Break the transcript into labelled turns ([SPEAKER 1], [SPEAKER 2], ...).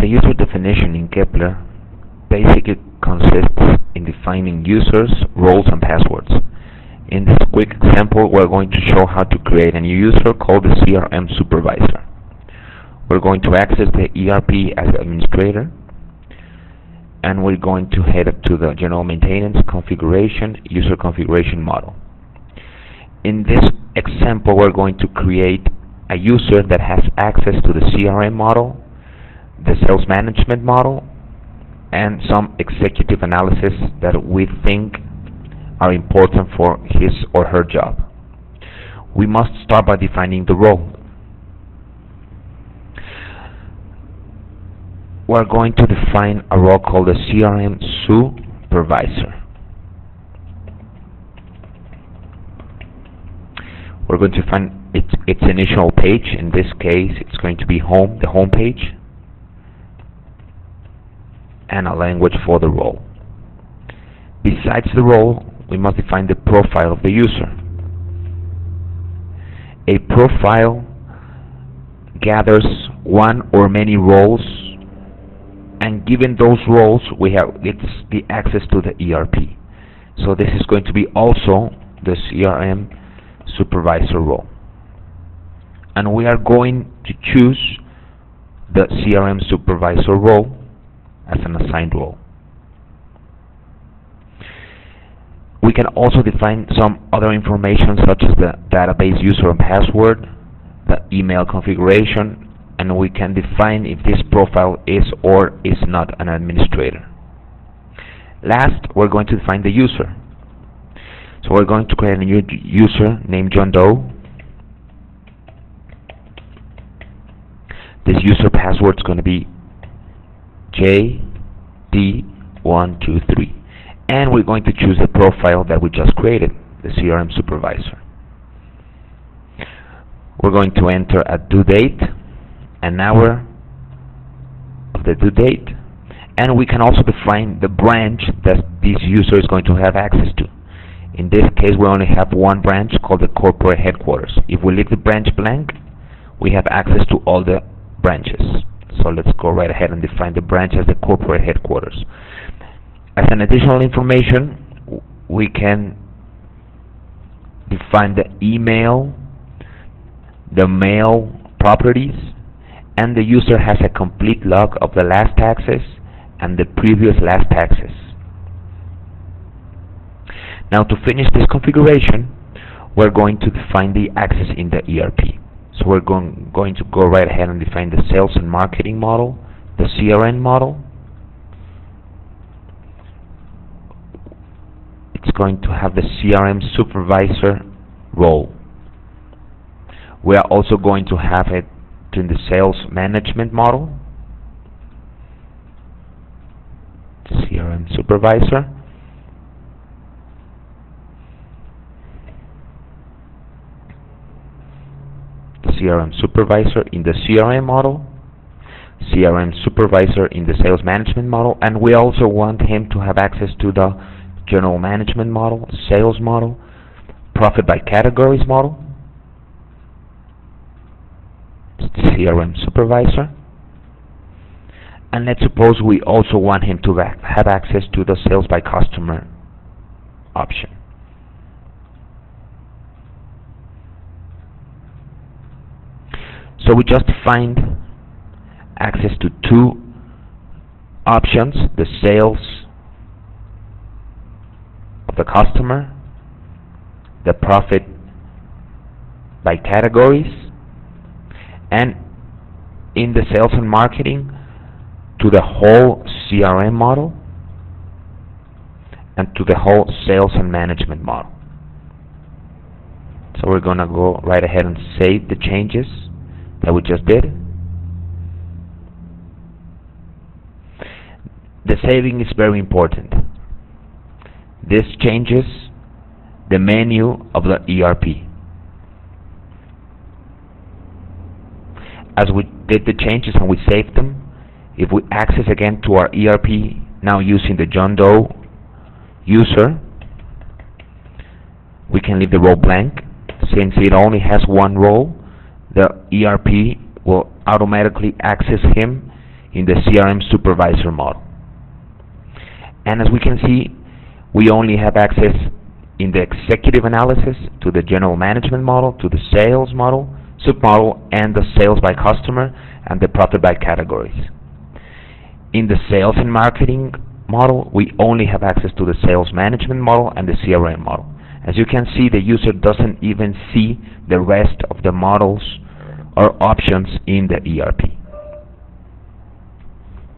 [SPEAKER 1] The user definition in eKEPLER basically consists in defining users, roles, and passwords. In this quick example, we're going to show how to create a new user called the CRM supervisor. We're going to access the ERP as administrator, and we're going to head up to the general maintenance configuration, user configuration model. In this example, we're going to create a user that has access to the CRM model, the sales management model, and some executive analysis that we think are important for his or her job. We must start by defining the role. We're going to define a role called the CRM supervisor. We're going to find its initial page. In this case, it's going to be home, the home page, and a language for the role. Besides the role, we must define the profile of the user. A profile gathers one or many roles, and given those roles, it's the access to the ERP. So this is going to be also the CRM supervisor role. And we are going to choose the CRM supervisor role as an assigned role. We can also define some other information such as the database user and password, the email configuration, and we can define if this profile is or is not an administrator. Last, we're going to define the user. So we're going to create a new user named John Doe. This user password is going to be JD123. And we're going to choose the profile that we just created, the CRM supervisor. We're going to enter a due date, an hour of the due date, and we can also define the branch that this user is going to have access to. In this case, we only have one branch called the corporate headquarters. If we leave the branch blank, we have access to all the branches. So let's go right ahead and define the branch as the corporate headquarters. As an additional information, we can define the email, the mail properties, and the user has a complete log of the last taxes and the previous last taxes. Now, to finish this configuration, we're going to define the access in the ERP. So we're going to go right ahead and define the sales and marketing model, the CRM model. It's going to have the CRM supervisor role. We are also going to have it in the sales management model, CRM supervisor. The CRM supervisor in the CRM model, CRM supervisor in the sales management model, and we also want him to have access to the general management model, sales model, profit by categories model, CRM supervisor. And let's suppose we also want him to have access to the sales by customer option. So we just defined access to two options, the sales of the customer, the profit by categories, and in the sales and marketing to the whole CRM model and to the whole sales and management model. So we're going to go right ahead and save the changes that we just did. The saving is very important. This changes the menu of the ERP. As we did the changes and we saved them, if we access again to our ERP, now using the John Doe user, we can leave the role blank. Since it only has one role, the ERP will automatically access him in the CRM supervisor model. And as we can see, we only have access in the executive analysis to the general management model, to the sales model, submodel, and the sales by customer and the profit by categories. In the sales and marketing model, we only have access to the sales management model and the CRM model. As you can see, the user doesn't even see the rest of the models or options in the ERP.